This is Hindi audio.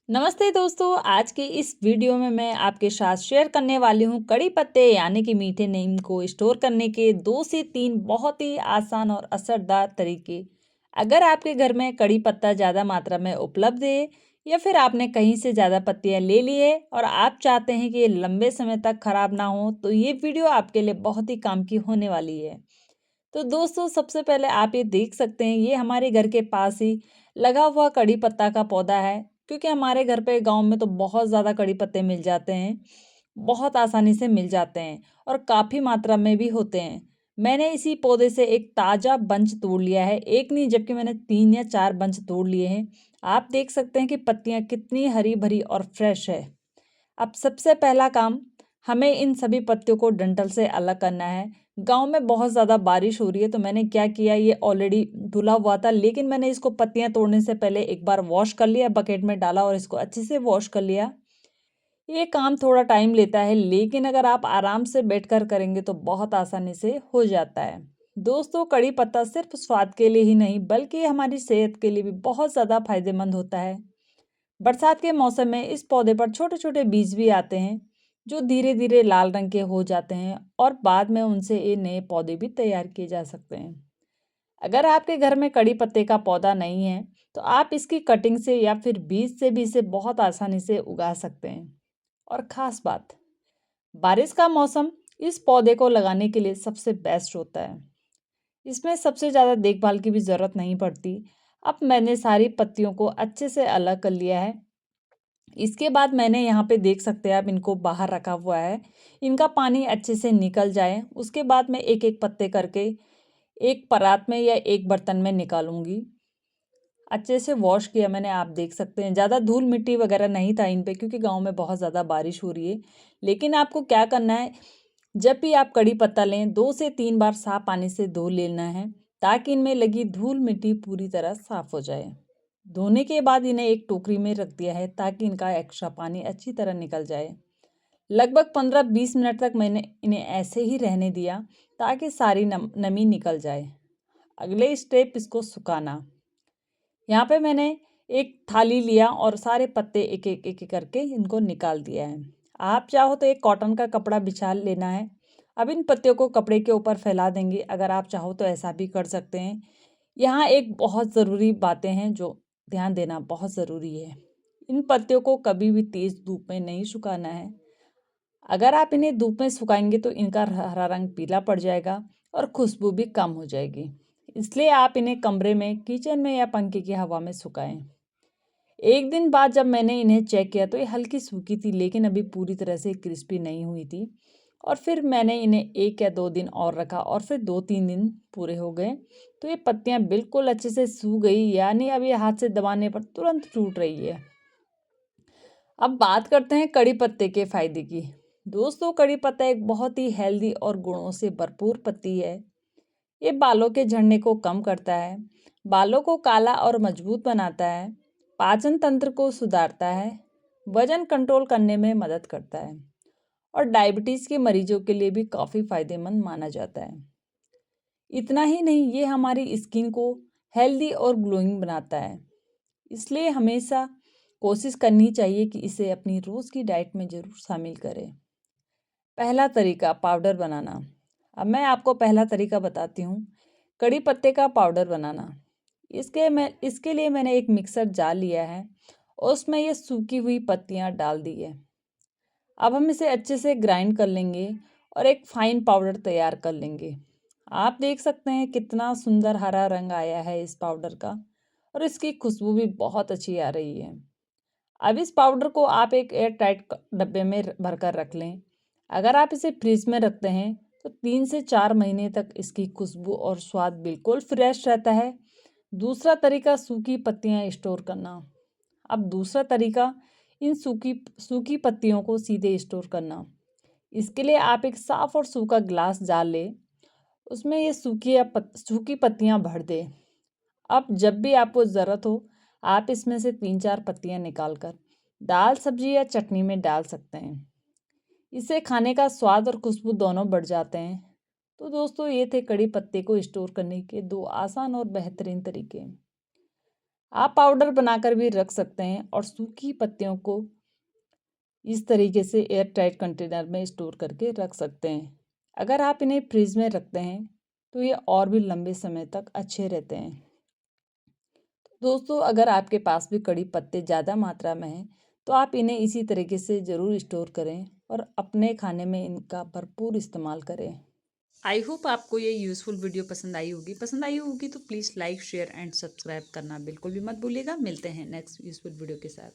नमस्ते दोस्तों, आज के इस वीडियो में मैं आपके साथ शेयर करने वाली हूँ कड़ी पत्ते यानी कि मीठे नीम को स्टोर करने के 2 से 3 बहुत ही आसान और असरदार तरीके। अगर आपके घर में कड़ी पत्ता ज़्यादा मात्रा में उपलब्ध है या फिर आपने कहीं से ज़्यादा पत्तियाँ ले ली है और आप चाहते हैं कि ये लंबे समय तक खराब ना हो, तो ये वीडियो आपके लिए बहुत ही काम की होने वाली है। तो दोस्तों, सबसे पहले आप ये देख सकते हैं, ये हमारे घर के पास ही लगा हुआ कड़ी पत्ता का पौधा है। क्योंकि हमारे घर पे गांव में तो बहुत ज़्यादा कड़ी पत्ते मिल जाते हैं, बहुत आसानी से मिल जाते हैं और काफ़ी मात्रा में भी होते हैं। मैंने इसी पौधे से एक ताज़ा बंच तोड़ लिया है, एक नहीं जबकि मैंने 3 या 4 बंच तोड़ लिए हैं। आप देख सकते हैं कि पत्तियां कितनी हरी भरी और फ्रेश है। अब सबसे पहला काम, हमें इन सभी पत्तियों को डंठल से अलग करना है। गाँव में बहुत ज़्यादा बारिश हो रही है, तो मैंने क्या किया, ये ऑलरेडी धुला हुआ था, लेकिन मैंने इसको पत्तियाँ तोड़ने से पहले एक बार वॉश कर लिया, बकेट में डाला और इसको अच्छे से वॉश कर लिया। ये काम थोड़ा टाइम लेता है, लेकिन अगर आप आराम से बैठकर करेंगे तो बहुत आसानी से हो जाता है। दोस्तों, कड़ी पत्ता सिर्फ स्वाद के लिए ही नहीं बल्कि हमारी सेहत के लिए भी बहुत ज़्यादा फायदेमंद होता है। बरसात के मौसम में इस पौधे पर छोटे-छोटे बीज भी आते हैं, जो धीरे-धीरे लाल रंग के हो जाते हैं और बाद में उनसे ये नए पौधे भी तैयार किए जा सकते हैं। अगर आपके घर में कड़ी पत्ते का पौधा नहीं है, तो आप इसकी कटिंग से या फिर बीज से भी इसे बहुत आसानी से उगा सकते हैं। और ख़ास बात, बारिश का मौसम इस पौधे को लगाने के लिए सबसे बेस्ट होता है। इसमें सबसे ज़्यादा देखभाल की भी ज़रूरत नहीं पड़ती। अब मैंने सारी पत्तियों को अच्छे से अलग कर लिया है। इसके बाद मैंने यहाँ पे देख सकते हैं आप, इनको बाहर रखा हुआ है। इनका पानी अच्छे से निकल जाए, उसके बाद मैं एक-एक पत्ते करके एक परात में या एक बर्तन में निकालूँगी। अच्छे से वॉश किया मैंने, आप देख सकते हैं। ज़्यादा धूल-मिट्टी वगैरह नहीं था इन पे, क्योंकि गाँव में बहुत ज़्यादा बारिश हो रही है। लेकिन आपको क्या करना है, जब भी आप कड़ी पत्ता लें, 2 से 3 बार साफ पानी से धो लेना है, ताकि इनमें लगी धूल-मिट्टी पूरी तरह साफ हो जाए। धोने के बाद इन्हें एक टोकरी में रख दिया है, ताकि इनका एक्स्ट्रा पानी अच्छी तरह निकल जाए। लगभग 15-20 मिनट तक मैंने इन्हें ऐसे ही रहने दिया, ताकि सारी नमी निकल जाए। अगले स्टेप, इसको सुखाना। यहाँ पे मैंने एक थाली लिया और सारे पत्ते एक-एक करके इनको निकाल दिया है। आप चाहो तो एक कॉटन का कपड़ा बिछा लेना है। अब इन पत्तियों को कपड़े के ऊपर फैला देंगे, अगर आप चाहो तो ऐसा भी कर सकते हैं। यहाँ एक बहुत ज़रूरी बातें हैं जो ध्यान देना बहुत ज़रूरी है। इन पत्तियों को कभी भी तेज़ धूप में नहीं सुखाना है। अगर आप इन्हें धूप में सुखाएंगे तो इनका हरा रंग पीला पड़ जाएगा और खुशबू भी कम हो जाएगी। इसलिए आप इन्हें कमरे में, किचन में या पंखे की हवा में सुखाएं। एक दिन बाद जब मैंने इन्हें चेक किया तो ये हल्की सूखी थी, लेकिन अभी पूरी तरह से क्रिस्पी नहीं हुई थी। और फिर मैंने इन्हें 1 या 2 दिन और रखा और फिर 2-3 दिन पूरे हो गए, तो ये पत्तियां बिल्कुल अच्छे से सूख गई, यानी अब ये हाथ से दबाने पर तुरंत टूट रही है। अब बात करते हैं कड़ी पत्ते के फायदे की। दोस्तों, कड़ी पत्ता एक बहुत ही हेल्दी और गुणों से भरपूर पत्ती है। ये बालों के झड़ने को कम करता है, बालों को काला और मजबूत बनाता है, पाचन तंत्र को सुधारता है, वजन कंट्रोल करने में मदद करता है और डायबिटीज के मरीजों के लिए भी काफ़ी फायदेमंद माना जाता है। इतना ही नहीं, ये हमारी स्किन को हेल्दी और ग्लोइंग बनाता है। इसलिए हमेशा कोशिश करनी चाहिए कि इसे अपनी रोज़ की डाइट में ज़रूर शामिल करें। पहला तरीका, पाउडर बनाना। अब मैं आपको पहला तरीका बताती हूँ, कड़ी पत्ते का पाउडर बनाना। इसके लिए मैंने एक मिक्सर जार लिया है और उसमें ये सूखी हुई पत्तियाँ डाल दी है। अब हम इसे अच्छे से ग्राइंड कर लेंगे और एक फाइन पाउडर तैयार कर लेंगे। आप देख सकते हैं कितना सुंदर हरा रंग आया है इस पाउडर का, और इसकी खुशबू भी बहुत अच्छी आ रही है। अब इस पाउडर को आप एक एयर टाइट डब्बे में भरकर रख लें। अगर आप इसे फ्रिज में रखते हैं तो 3 से 4 महीने तक इसकी खुशबू और स्वाद बिल्कुल फ्रेश रहता है। दूसरा तरीका, सूखी पत्तियां स्टोर करना। अब दूसरा तरीका, इन सूखी सूखी पत्तियों को सीधे स्टोर करना। इसके लिए आप एक साफ और सूखा ग्लास जार लें, उसमें ये सूखी पत्तियां भर दें। अब जब भी आपको ज़रूरत हो, आप इसमें से 3-4 पत्तियां निकालकर दाल, सब्जी या चटनी में डाल सकते हैं। इससे खाने का स्वाद और खुशबू दोनों बढ़ जाते हैं। तो दोस्तों, ये थे कड़ी पत्ते को स्टोर करने के 2 आसान और बेहतरीन तरीके। आप पाउडर बनाकर भी रख सकते हैं और सूखी पत्तियों को इस तरीके से एयर टाइट कंटेनर में स्टोर करके रख सकते हैं। अगर आप इन्हें फ्रिज में रखते हैं तो ये और भी लंबे समय तक अच्छे रहते हैं। दोस्तों, अगर आपके पास भी कड़ी पत्ते ज़्यादा मात्रा में हैं तो आप इन्हें इसी तरीके से ज़रूर स्टोर करें और अपने खाने में इनका भरपूर इस्तेमाल करें। आई होप आपको ये यूज़फुल वीडियो पसंद आई होगी तो please like share and subscribe करना बिल्कुल भी मत भूलिएगा। मिलते हैं नेक्स्ट यूज़फुल वीडियो के साथ।